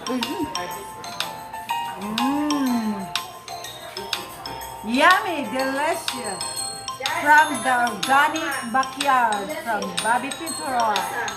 Mmm. Yummy, delicious. From the organic backyard from Bobby Pizarro.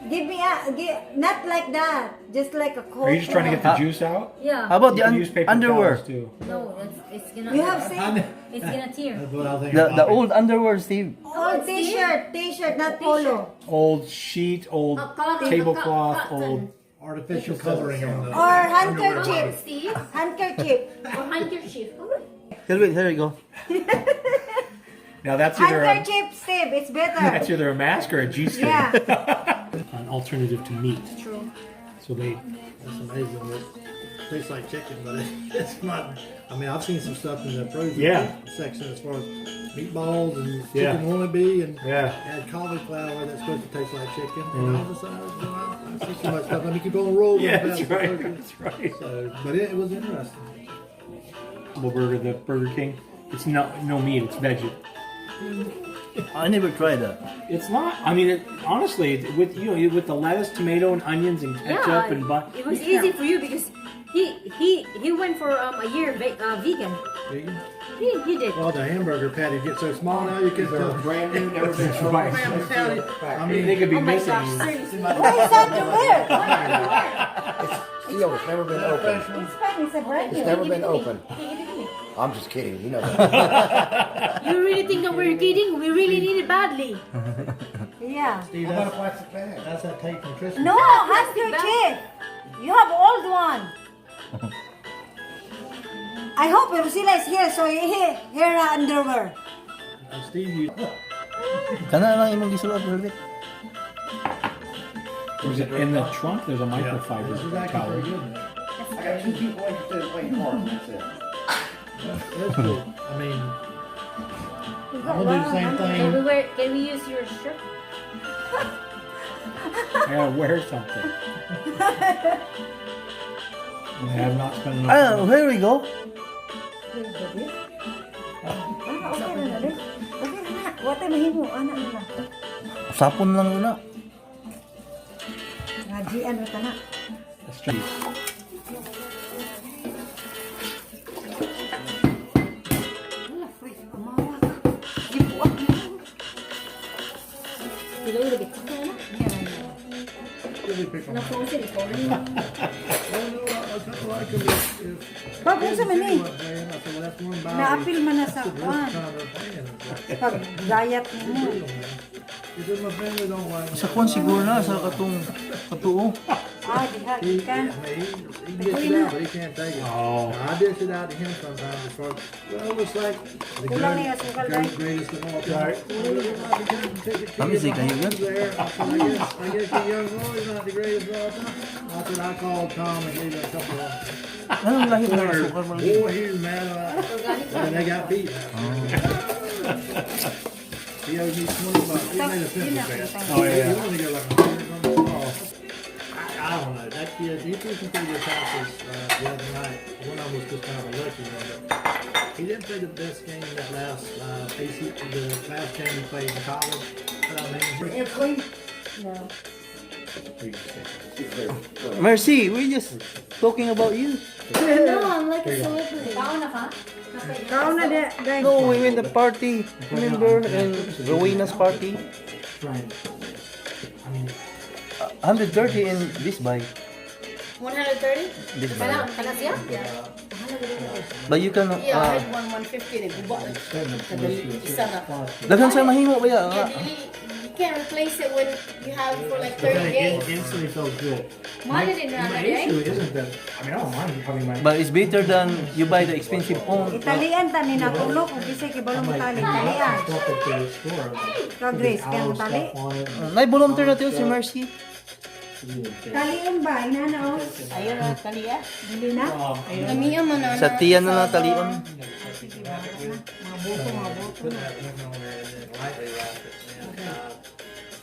Give me not like that. Just like a cold. Are you just trying to get the juice out? Yeah. How about You the can use paper underwear? towels, too. No, it's gonna. You have seen It's gonna tear. That's what I was thinking. The old underwear, Steve. old t-shirt, not polo. Old sheet, old tablecloth, old... Artificial coloring on the Or handkerchief. Steve, Handkerchief. or handkerchief. Here we go. Now that's either Handkerchief, Steve. It's that's better. either a mask or a G-string. Yeah. an alternative to meat. True. So they, that's amazing. It tastes like chicken, but it's not. I mean, I've seen some stuff in the frozen Yeah. section as far as meatballs and Yeah. chicken wannabe and Yeah. add cauliflower that's supposed to taste like chicken. And all of a sudden, I see so much stuff. Let me keep on rolling. Yeah, past that's the right. burger. That's right. So, but it was interesting. Burger, the Burger King. It's no meat. It's veggie. I never tried that. It's not. I mean, honestly, with with the lettuce, tomato, and onions and ketchup and butter. It was easy for you because he went for a year vegan. Vegan? He did. Well, the hamburger patty gets so small now you can tell. Brand new, never been tried. I I mean, mean, they could be Oh my missing. gosh, these. seriously. Why is that to wear? Yo, it's never been open. It's fine. It's a brand It's new. never been open. Give it to me. I'm just kidding. You know that. You really think that we're kidding? We really need it badly. Yeah. Steve, How about a that's, plastic bag? that's that tape from Christmas. No, handkerchief. You have old one. I hope Rosila is here, so here her underwear. Steve, you. Kana lang imong gisulod, Herbert. Was it in the trunk? There's a microfiber This is actually towel. pretty good. I got 2 people interested in playing cards. That's it. That's cool. I mean, I'm gonna do the same thing. Can we use your shirt? I gotta wear something. I have not spent enough Ah, time. here we go. Okay na dali. Okay na. Wate mahimo ana na. Sapon lang una. Ngaji ano ta na. That's true. Tiga udah gitu kan? Anak frozen ito. Well, no, I kind of like them if Bagong sa mani. I said, well, that's one by Naapil man na sa the first kwan. time they're playing. Pag gayat nimo. Because my family don't like Sa kwan siguro na sa katong katuo. Ah, diha He ikan. dish it out, but he can't take it. Oh. I dish it out to him sometimes. Before, well, it's like the Kulang niya sukal dai. greatest of all time. Kami say kayo yan. There, I guess the young boy is not the greatest of all time. I said I called Tom and gave him a couple of. Anong lahi na sukar mo? Boy, he was mad about it. And they got beat. He owed me $20. He made a simple bet. Oh, yeah. He wanted to go like 100 on the ball. I don't know. That kid, he threw some pretty good passes the other night. One of them was just kind of a lucky one. But he didn't play the best game that last the last game he played in college. But I mean, Mercy, we're just talking about you. No, I'm like a celebrity. Kaon na ka? Kaon na dai. No, we went the party. Remember? And Rowena's party. I mean, 130 in this bike. 130? This Kana bike. kana siya? But you can, Yeah, I had 150 na guba lang. Kadali, isa na. daghan sa mahimo ba ya? Yeah, you can't replace it when you have it for like but 30 then it days. instantly felt good. Mahal din na My na issue isn't that. I mean, I don't mind having my. But it's better than you buy the expensive phone. Italian ta ni natulo kung bisay kay balong tali. Italian. Stuff at the store. Ka Grace kay mo tali. Nay-volunteer na tiyo si Mercy. Talian ba inana oh? Ayun na, taliya. Dili na. Kamiya mo na. Sa tiyan na lang talion. Mabuto. Put that lemon on there and then lightly wrap it.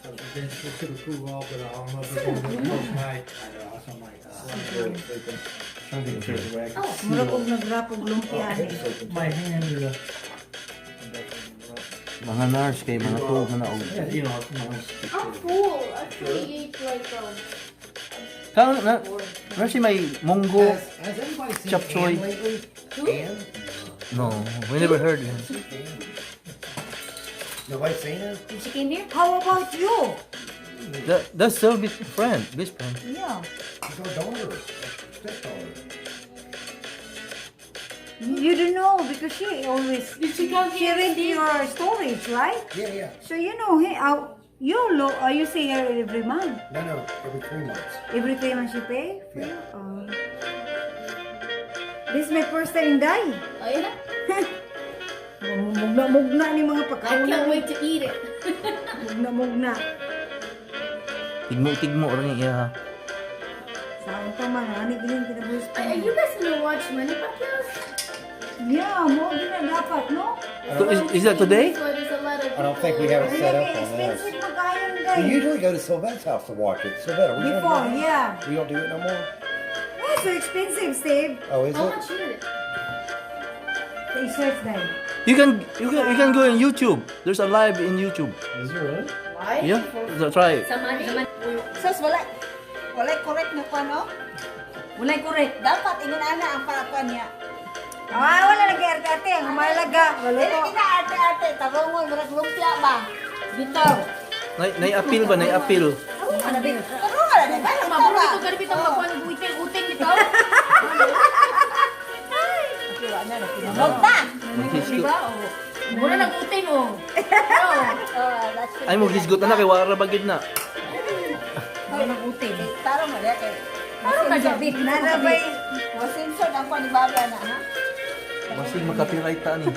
And then it should have cooled off, but I don't know if it's going to be close night. Something like that. Something to the way. Murag og nagrapog lumpia. My hand is a, Mga nurse kay mga tuog na naog. you know, it's I'm full. I actually ate like Kaon na, Mercy may munggo. Has anybody seen Chop Ann choy. lately? Ann? No, we never heard him. Nobody seen her? Did she came here? How about you? That's still best friend. Yeah. She's our daughter. Stepdaughter. You don't know because she always she read your stories, right? Yeah, yeah. So you know you see her every month. No, every 3 months. Every 3 months you pay for you? Yeah. Oh. This is my first time die. Oh, yeah? Mugna ni mga I pagkaon. can't wait to eat it. Mugna. Tigmo rin iya. Saan pa man, ani bilhin kinabuhis pa. Are you guys gonna watch Money Pacquiao? Yeah, mo gina dapat, no? So is that today? So there's a lot of I don't think we have it set up on Expensive this. magkain We guys. usually go to Sylvette's house to watch it. Sylvette, are we doing Before, that? yeah. We don't do it no more? Why so expensive, Steve? Oh, is How it? much is it? They search them. You can go in YouTube. There's a live in YouTube. Is there really? Why? Yeah, so try it. Saman. Sus, wala correct na kuan, no? Wala correct. Dapat ingon ana ang parakuan niya. Ah, wala nag-arte-arte. Ang mahalaga. Dili Maluto. kita arte-arte, tarungon murag lumpia ba? Bitaw. Nai-appeal ba? Nai-appeal. Tarungon na ba? Tarungon na ba? Maburo ito ka rin bitang magkuhan ng uting bitaw. Nota. Diba? Mura ng uting oh. Ay mo gisgot na kay wara bagid na. Wala uting. Tarong na kay. Parang majabit. Narabay. Wasinson ang kuan ni Barbara na ha. Masig makapiright ta ni.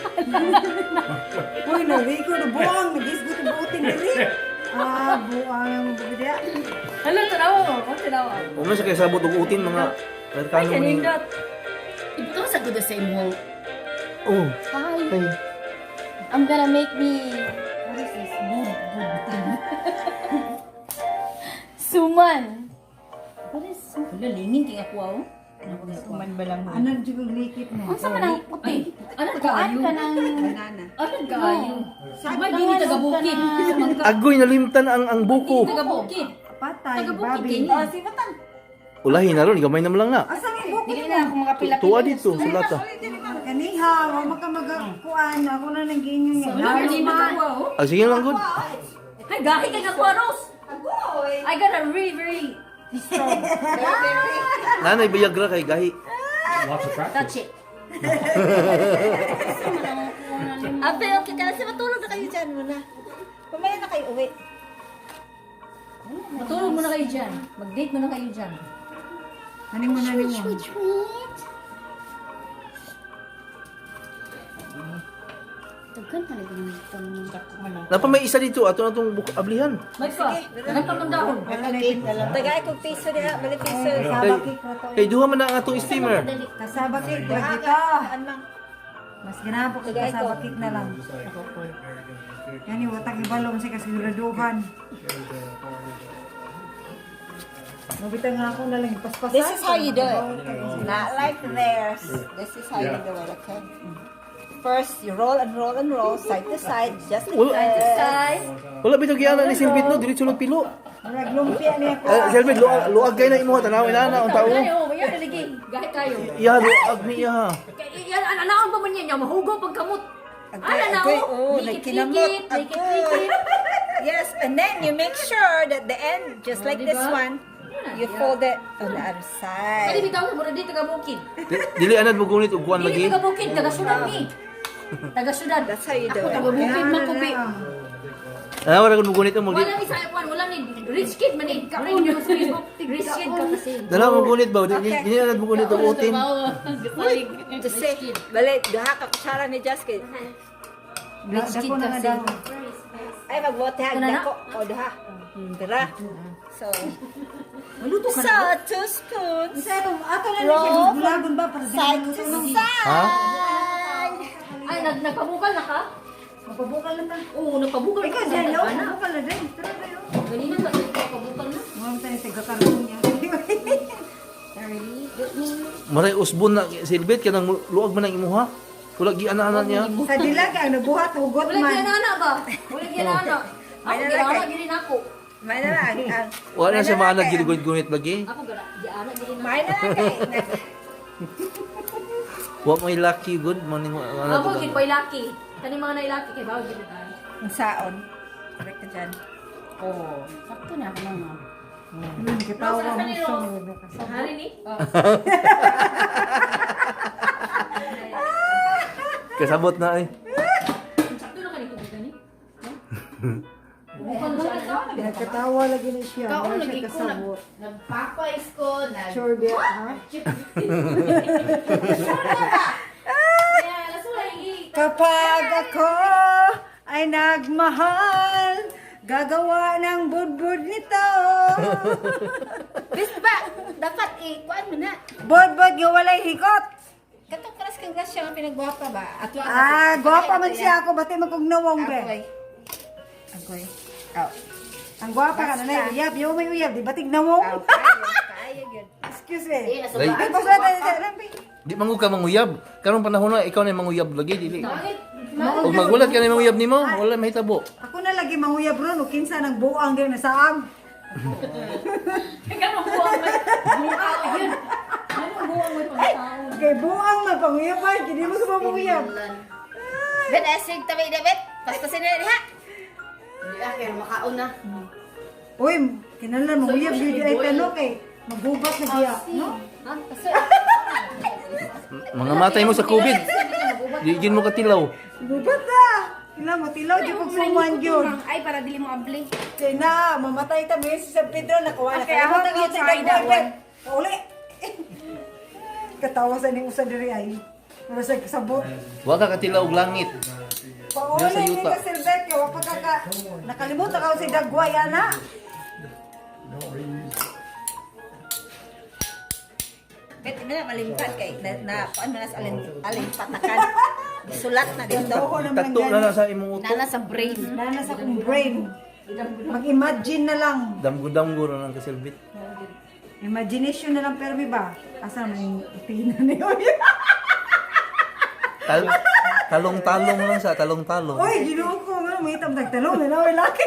Uy, nari ko na buwang. Nag-isgot ang uting dali. Ah, buwang ang bubidya. Hello, tanawa mo. Kung tanawa. Umo sa kay sabot og utin mga Amerikano mo ni. Ito sa good the same hole. Oh. Hi. I'm gonna make me What is this? Suman. What is Suman? Wala, lingin kaya ako oh. Kuman ba lang mo? Ano yung likit mo? Ang sama ng puti. Ano kaan ka ng... Banana. Ano kaayo? Sama din ni taga-bukid. Agoy nalimtan ang buko. Taga-bukid. Patay, Taga-bukid babi. din. Oh, si Batang. Ulahin na ron gamay na lang na. Asang yung buko Hindi mo? na ako mga pila-pila. Tuwa dito sa lata. Kaniha, huwag makamagakuan. Ako na nang ganyan. Wala ka di makakuha oh. Ah, sige lang good. Ay, gahi ka nga Rose. Agoy. I got a really, very strong. Nanay Viagra kay gahi. Lots of practice. Touch it. Abe, okay ka. Kasi matulog na kayo dyan muna. Pumaya na kayo uwi. Matulog muna kayo dyan. Mag-date muna kayo dyan. Ano mo na rin mo? Daghan pa na itong Napa may isa dito ato na tong ablihan. May pa. Ganun pa ng dahon. Tagay kong piso niya. Balik piso. Kasaba cake na to. Kay duha man na ang atong steamer. Kasaba cake na kita. Mas ganapo ko kasaba cake na lang. Yani, watag ibalong siya kasiguraduhan. Mabitang nga ako na lang ipaspasan. This is how you do it. Not like theirs. This is how you do it, okay? First, you roll and roll and roll, side to side, just like Wala. that. Size. Wala bitaw giana ni Silvit no, dili sulod pilo. Marag lumpia niya ko. Silvit luag kay na imo tanawin na ang tao. Kayo, yan naligi. Gahi kayo. Iya luag ni iya. Yan, anaon pa man yan. Mahugaw pagkamot. Agoy, Ano na agoy, oh? oh, nagkinamot. Likit-likit. Yes, and then you make sure that the end, just like this one, you fold it on the other Kaya side. bitaw sa mura di taga-bukid. Dili anad mo gunit og kuan Dili lagi. taga-bukid, taga-syudad ni. Taga-syudad. That's how you do Ako it. taga-bukid man ko bi. Ah, wala kun mo gunit mo Wala ni sa kuan, wala ni rich kid man ni. Wala ni sa Facebook. Rich kid ka kasi. Dala mo gunit ba? Dili anad mo gunit og utin. To say, balik, duha ka kutsara ni Justin. Rich kid Dako na nga kasi. daw. Ay, magbote hag Ano na? dako. O, duha. Tira. So, Maluto ka so, na. 2 spoons. Isa ito, ato na lang siya. Gulagon ba? Para Side to side. Ha? Ay, nagpabukal na ka? Mapabukal na tayo. Oo, nagpabukal Ikaw ka. dyan, no? Anak. Mapabukal na din. Tara tayo. Ganina ka, nagpabukal na. Huwag tayo tagakarong niya. Maray usbon na Silvit kanang luag man ang imuha. Wala gi ana-ana niya. Sa dilag, ang nabuhat, hugot Wala man. ginana ba? Wala ginana. Ako ginana, gini na ako. May na lang. Wala na siya maanag gunit lagi. Ako ginana, gini na. May na lang kay. Wa may lucky good maning ana Ako, to. gini pa ilaki. Kani mga nailaki kay bawal gini tayo. Ang saon. Correct ka dyan. Oh, sakto na ako lang. Kitawa mo sa Hari ni? Kasabot na eh. Sakto na kanito dito ni? Katawa lagi na siya. Kaon Wala lagi siya ko kasabot. nagpapais ko, Sure ba, ha? Yeah, that's why Kapag ako ay nagmahal, gagawa ng budbud nito. Bis ba? Dapat kuan mo na. Budbud nga walay hikot. Katong karas kang gasya nga pinagwapa ba? Ato Gwapa man siya ako, bati magkugnawang be. Agoy. Aw. Ang gwapa ka na na, uyab, yaw may uyab, di batig nawong. Kaya gyud. Excuse me. Lay, Ay, pasla tayo sa lampi. di mangug ka manguyab. Karong panahon na ikaw na manguyab lagi dili. Ug magulat ka na manguyab nimo, wala mahitabo. Ako na lagi manguyab ron, o kinsa nang buang din na saam. ikaw mo buwang may buwang yun. Ano buwang may pangtaon? Kay buang man panguyab ay, hindi mo sa manguyab. Ben asig tabi David. Pastasin na diha. Hindi kaya makaon na. Uy, kinalan manguyab gyud ay kano kay magubat na giya, no? Ha? Kasi Mga matay mo sa COVID. Di gin mo katilaw. Gubat na. Kailan mo, tilaw di pag suman yun. Ay, para dili mo abli. Kaya na, mamatay ta si San Pedro, nakuha na. Okay, I hope you try that one. Uli. Katawa sa ning usa diri ay. Pero sa sabot. Wa ka katilaw og langit. Pauli Diyan sa ni yuta. ka Silvet, kaya wa pa ka nakalimutan ka si Dagway, ana. bet na malimpat kay na kuan man sa alin patakan. Sulat na dito. Ako naman Tato na na sa imong utok. Nana sa brain. Nana sa kong brain. Mag-imagine na lang. Damgo-damgo na lang kasilbit. Imagination na lang, pero may ba? Asa mo yung tingnan niyo? Talong-talong lang sa talong-talong. Uy, ginoo ko, ano, may itam nagtalong, ano, may laki.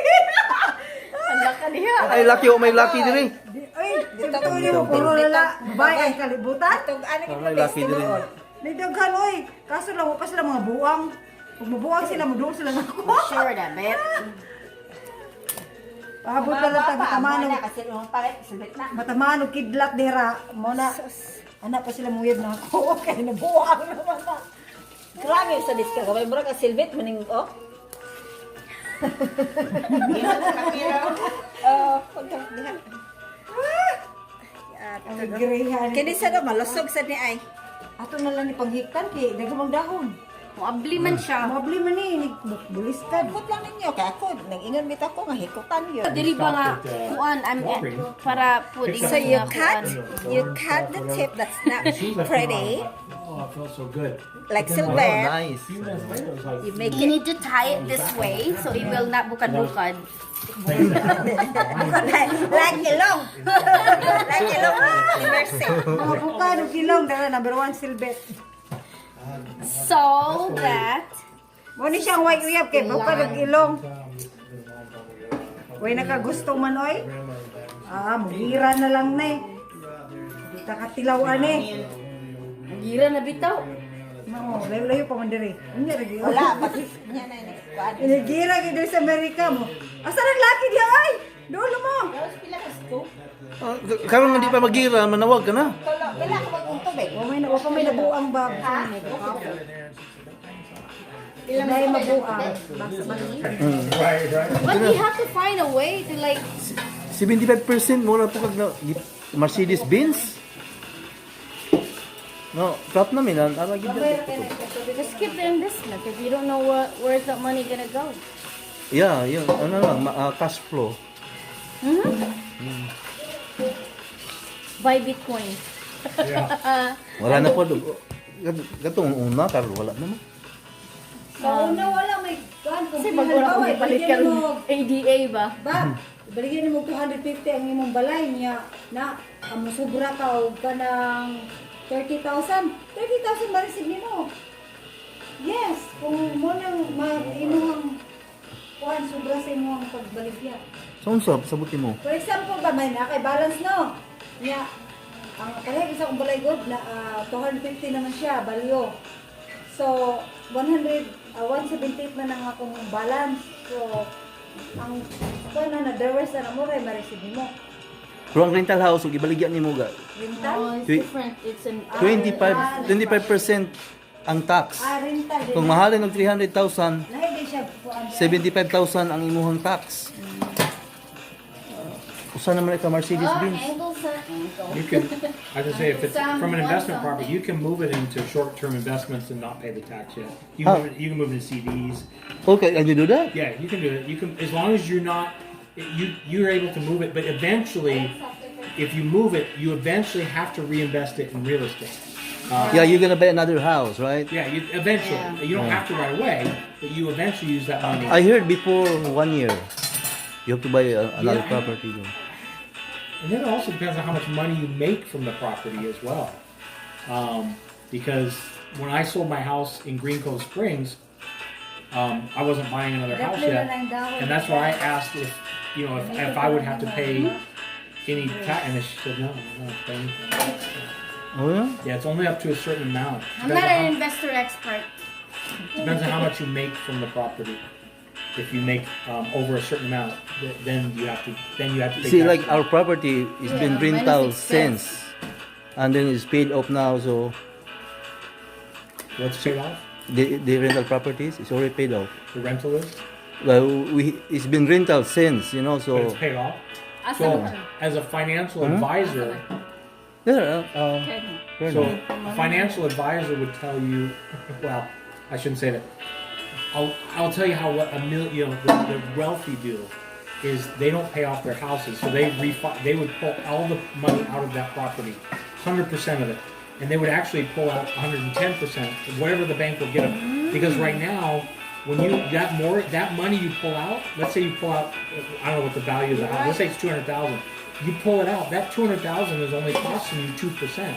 Ang laka niya. Ay laki o may laki diri. Ay, dito yung puro lala. Bay, ang kalibutan. Tug ano Oh, may laki diri. May daghan, oy. Kaso lang, pa sila mga buwang. Pag mabuwang sila, maduol sila na ako. Sure na, bet. Paabot na lang tayo, matamanog. kasi yung palit subit na. Matamanog, kidlat, dira. Muna, anak pa sila muyad na ako. Kaya nabuwang naman na. Grabe sa diska ka may ka silbit maning oh. Pagka diha. Ang greyhan. Kini sa do malusog sa ni ay. Ato na lang ni panghiktan, kaya dagamang dahon. Muabli man siya. Mabli man ni, bulistan. Hikot lang ninyo kay ako nag-ingon bit ako nga hikutan yun. Dili ba nga kuan para pwede So you cut the tip that's not pretty Oh, I felt so good. like Oh, silver. nice. A few minutes later, I was like, You make You it need to tie it this way so it will not bukad-bukad. like ilong. Like ilong. Immersive. Mga bukad, kilong, dara, number 1 silbet. So that Mo ni siyang white uyab kay bukad og ilong. Way nakagusto man oy. Mugira na lang na eh. Di ta katilawan eh. gira na bitaw. No, layo-layo pa man diri. Unya ra gyud. Wala pa niya na ni. Kuan. Gira gyud diri sa Amerika mo. Asa nang laki diha ay? Dulo mo. Pila ka sto? Karon nga di pa magira, manawag ka na. Pila ka mag tubig. Wa pa may nabuang bag. Dahil mabuang. Right, right. But we have to find a way to like 75% mo na po kag na Mercedes Benz. No, prop na minan ara gid. just keep the investment if you don't know where's that money gonna go. Yeah, yun. Ano lang, cash flow. Buy Bitcoin. Wala na po. Gatong una, pero wala naman. Sa una wala may kan kung Kasi pag wala ko ipalit ka ng ADA ba? Ba, baligyan mo 250 ang imong balay niya na amo sobra ka og kanang 30,000. 30,000 ba receive nimo? Yes, kung mo nang imong kuan sobra sa imong pagbaligya. So, unsa sabuti mo? For example ba may nakay balance no? Niya ang kaya isa kong balay good na 250 naman siya balyo. So 178 na nang akong balance. So ang kana na dollars na mo ray ma-receive mo. Pero ang rental house, ug ibaligyan nimo ga. Rental? No, it's Twe- different. It's an 25% ang tax. Rental din. Kung mahalin og 300,000, Lahi din siya kuan. 75,000 ang imuhang tax. Usa naman ka Mercedes Benz. Angle sa angle. You can, I just say, if it's from an investment property, you can move it into short-term investments and not pay the tax yet. You can, you can move it to CDs. Okay, can you do that? Yeah, you can do it. You can, as long as you're not, you're able to move it. But eventually, if you move it, you eventually have to reinvest it in real estate. Yeah, you're gonna buy another house, right? Yeah, you eventually. You don't have to right away, but you eventually use that money. I heard before 1 year, you have to buy another Yeah. property. And then it also depends on how much money you make from the property as well. Because when I sold my house in Green Cove Springs, I wasn't buying another house yet, and that's why I asked if if I would have to pay any tax, and she said no, I'm not paying anything. Oh yeah? Yeah, it's only up to a certain amount. I'm not an investor expert. Depends on how much you make from the property. If you make over a certain amount, then you have to pay See, tax. like our property is been mine is rental expense. since, and then it's paid off now. So What's paid off? the rental properties is already paid off. The rental is, Well, it's been rental since, but so it's paid off. Asa So, mo? as a financial advisor, yeah. Fair so enough. a financial advisor would tell you, well, I shouldn't say that. I'll tell you how what the wealthy do is they don't pay off their houses, so they would pull all the money out of that property, 100% of it, and they would actually pull out 110%, whatever the bank will get them. Because right now, when you that money you pull out, let's say you pull out, I don't know what the value of the house. Let's say it's 200,000. You pull it out. That 200,000 is only costing you 2%,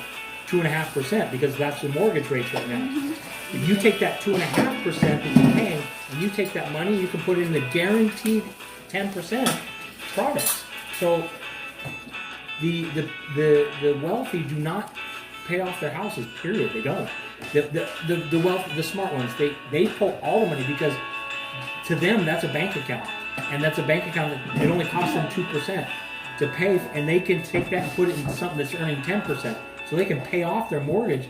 2.5%, because that's the mortgage rates right now. If you take that 2.5% that you're paying, and you take that money, you can put it in the guaranteed 10% products. So the wealthy do not pay off their houses. Period. They don't. The smart ones, they pull all the money because to them that's a bank account, and that's a bank account that it only costs them 2% to pay, and they can take that and put it in something that's earning 10%, so they can pay off their mortgage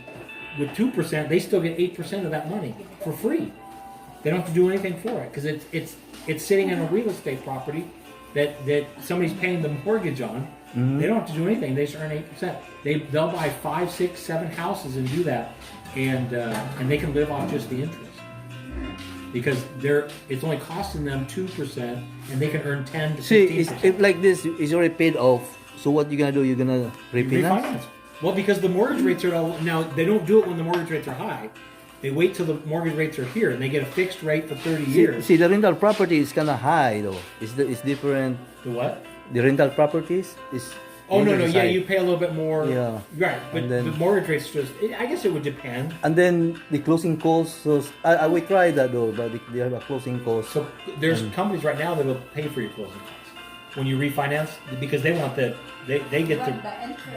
with 2%. They still get 8% of that money for free. They don't have to do anything for it because it's sitting in a real estate property that somebody's paying the mortgage on. They don't have to do anything. They just earn 8%. They'll buy 5, 6, 7 houses and do that, and they can live off just the interest because it's only costing them 2%, and they can earn 10 to 15%. See, if like this is already paid off. So what you gonna do? You're gonna refinance? Refinance. Well, because the mortgage rates are now they don't do it when the mortgage rates are high. They wait till the mortgage rates are here, and they get a fixed rate for 30 years. See, the rental property is kind of high though. It's different. The what? The rental properties is. Oh no, is yeah, high. you pay a little bit more. Yeah. Right, but And then- the mortgage rates I guess it would depend. And then the closing costs. So I would try that though, but they have a closing cost. So there's companies right now that will pay for your closing costs when you refinance because they want they get the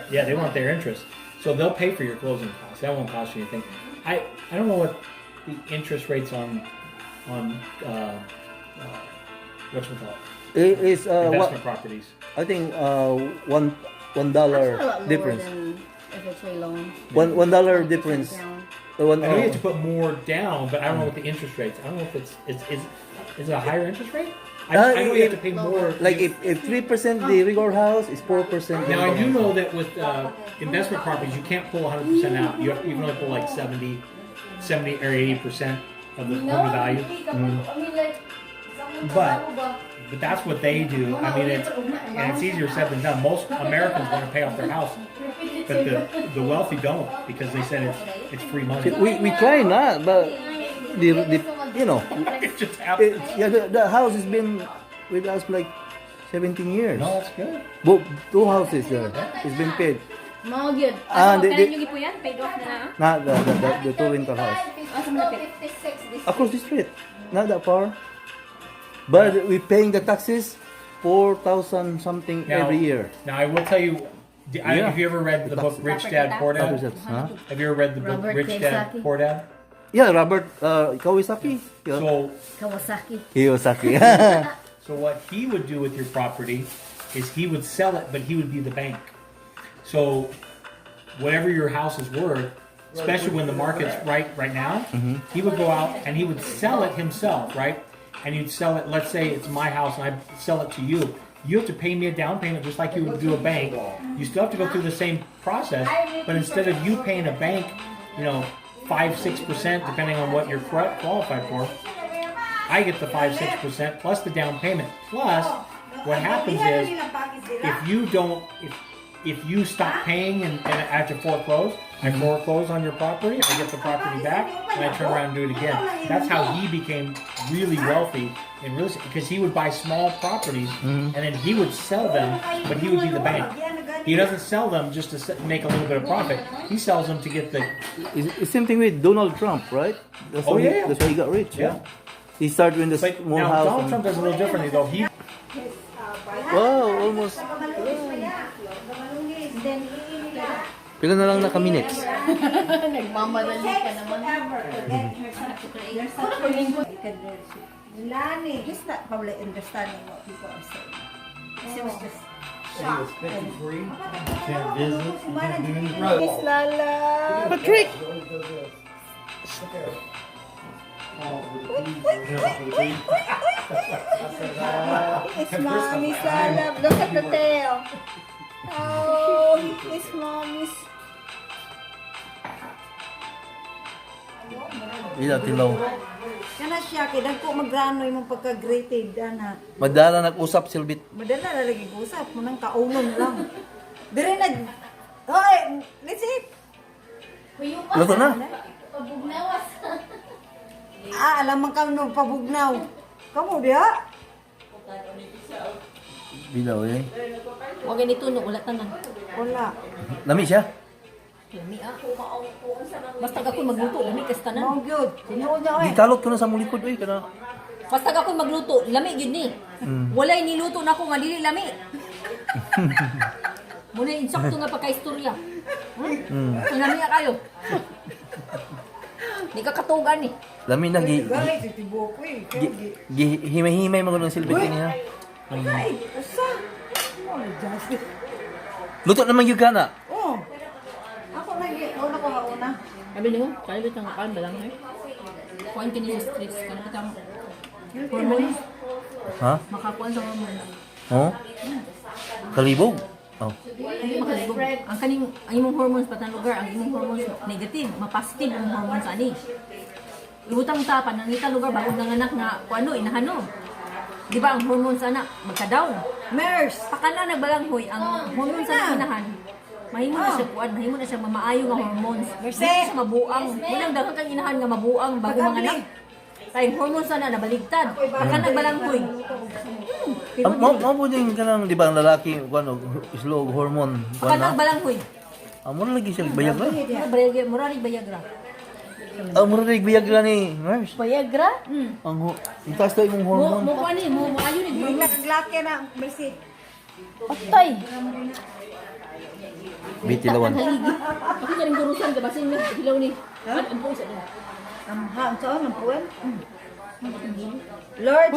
they want their interest. So they'll pay for your closing costs. That won't cost you anything. I don't know what the interest rates on what's it called? It's Investment properties. I think $1 That's a lot difference. lower than FHA loan. $1 difference. I know you have to put more down, but I don't know what the interest rates. I don't know if it's is it a higher interest rate? I know you have to pay more. Like if 3% the regular house is 4%. Now I do know that with investment properties, you can't pull 100% out. You can only pull like 70 or 80% of the value. But that's what they do. I mean, it's easier said than done. Most Americans want to pay off their house, but the wealthy don't because they said it's free money. We try not, but the you know, It just happens. the house has been with us like 17 years. No, that's good. Both 2 houses there. It's been paid. Mao gyud. Ah, Ano the- kanan yung gipuyan? Paid off na na. Not the 2 rental house. Asa mo napit? Across the street. Not that far. But we're paying the taxes 4,000 something Now- every year. Now I will tell you. Yeah. Have you ever read the book Rich Dad Poor What is Dad? that? Huh? Have you ever read the book Robert Rich Dad Kiyosaki. Poor Dad? Yeah, Robert Kawasaki. Yeah. So Kawasaki. Kiyosaki. So what he would do with your property is he would sell it, but he would be the bank. So whatever your house is worth, especially when the market's right now, he would go out and he would sell it himself, right? And you'd sell it, let's say it's my house and I sell it to you. You have to pay me a down payment just like you would do a bank. You still have to go through the same process, but instead of you paying a bank, 5-6%, depending on what you're qualified for, I get the 5-6% plus the down payment. Plus, what happens is if you stop paying and at your foreclose, I foreclose on your property, I get the property back, and I turn around and do it again. That's how he became really wealthy in real estate, because he would buy small properties and then he would sell them, but he would be the bank. He doesn't sell them just to make a little bit of profit. He sells them to get the. It's same thing with Donald Trump, right? That's why yeah. That's why he got rich. Yeah. He started in the But small now house. Donald Trump does a little differently though. He Wow, almost. Pila na lang naka-minutes? Nagmamadali ka naman. He's not probably understanding what people are saying. He was just It's 50 free. Can't visit. You can't do anything. Miss Lala. Patrick! It's Mommy's Lala. Look at the tail. Oh, it's Mommy's. Ila tilaw. Kana siya, kaya dagko magrano yung pagka-grated, ana. Madala nag-usap silbit. Madala na lagi usap mo nang kaunon lang. Dire na, okay, let's eat. Luto na. Pabugnawas. Alam man ka nung pabugnaw. Kamu dia? Bilaw eh. Huwag ganito, no, wala tanan. Wala. Lami siya. Lami Basta ako magluto, lami kas tanan. Mao gyud. Tinuod niya eh. Gikalot ko na sa mulikod eh. Kana. Basta ako magluto, lami gyud ni. Walay niluto na ako nga dili lami. Muna insakto nga pagka-istorya. Lami na kayo. Di ka katugan ni. Lami na Gali titibo ko eh. himay-himay mo ng silbit niya. Ay, asa? Oh, just. Luto naman yung kana. Oh. Ako lagi, una ko una. Sabi niyo, kaya bitang kan balang hay. Kuan kini sa streets kan bitang hormones. Ha? Makakuan sa hormones. Oh? Kalibog? Oh. Hindi makalibog. Ang kaning ang imong hormones patang lugar, ang imong hormones negative, mapositive ang hormones ani. Ibutang ta panangita lugar bago nanganak nga kuano inahano. Di ba ang hormones sa anak magka-down? Nurse. Pakala nagbalanghoy ang hormones sa inahan. Mahimo na siya kuan, mahimo na siya mamaayo nga hormones. Hindi siya mabuang. Munang daghang kang inahan nga mabuang bago manganak. Kay hormones sana nabaligtad. Pakala nagbalanghoy. Mo po din kanang di ba ang lalaki kuno slow hormone Pakala kuno. nagbalanghoy. Amo lagi siya Viagra. Murari Viagra. Mura rin Viagra ni nurse. Viagra? Ang taas daw imong Mo hormone. mo kuan ni, mo maayo ni hormones. Naglaki na, besit. Patay. Bitilawan. Ako ka rin gurusan ka basin ni hilaw ni. Ang po isa din. Ang saan ang puwan? Lord,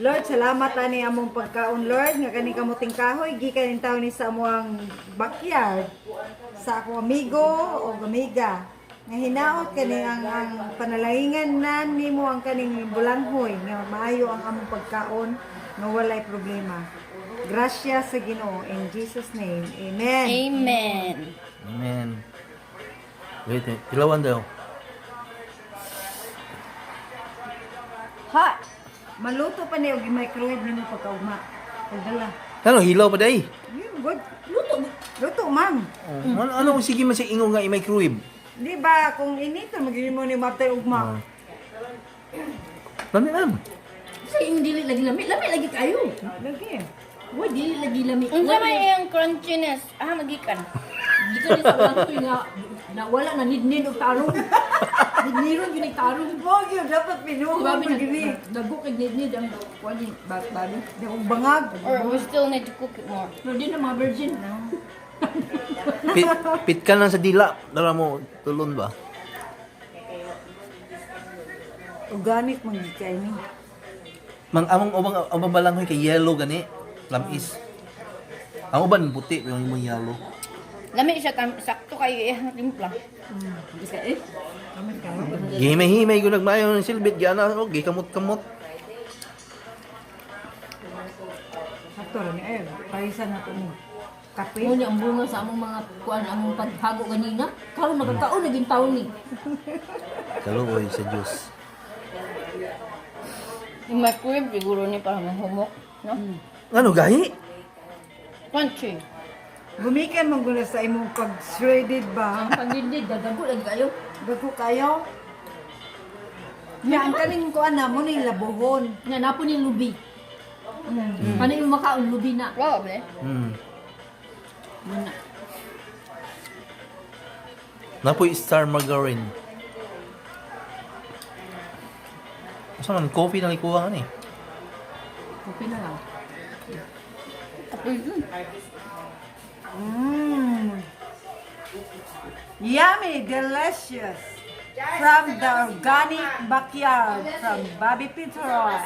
Lord, salamat ani among pagkaon, Lord, nga kani kamuting kahoy gikan in taon ni sa amuang backyard sa akong amigo o amiga. Nga hinaot kani ang panalaingan na nimo ang kaning bulanghoy nga maayo ang among pagkaon nga walay problema. Gracias sa Ginoo in Jesus name. Amen. Amen. Amen. Wait, tilawan daw. Hot. Maluto pa niyo og microwave nimo pagkaugma. Pagdala. Ano hilaw pa day? Good. Luto ma'am. Ano sige man siya ingon nga i-microwave? Di ba kung inito magiging mo ni maptay ugma. Lami man. Sa imong dili lagi lami, lami lagi kayo. Lagi. Wa dili lagi lami. Unsa man iyang crunchiness? Magikan. Di ka rin sa ulang nga na wala na nidnid og tarong. Nidniron yun ang tarong. Mo gyud dapat pinuho Babi mo gini. nagbuok kay nidnid ang kuan babi. Di og bangag. Or we still need to cook it more. Pero di na mga virgin. Pit ka lang sa dila. Dala mo tulon ba? Organic man gid kay ni. Mang among ubang balanghoy kay yellow gani. Lamis. Ang uban puti yung imong yellow. Lami siya sakto kay timpla. Isa eh. Gihimay-himay ko nagmayo ng silbit gyana og gikamot-kamot. Sakto rin eh. Parisan na ito mo. Kape. Ngunit ang bunga sa among mga kuan among paghago ganina. Karon nagkakaon naging taon ni. Kaluoy sa Dios. Yung microwave siguro ni para mahumok, no? Ano gahi? Crunchy. Gumikan mong gula sa imong pag-shredded ba? Ang pagdindid dadago lagi kayo. Gago kayo? Nga, ang kaning kuan na mo na yung labuhon. Nga napo ni lubi. Paano yung makaon lubi na? Probably. Muna. Napoy star margarine. Asa man coffee na ikuha ni. Kopi na lang. Yummy, delicious. From the organic backyard from Bobby Fitzroy.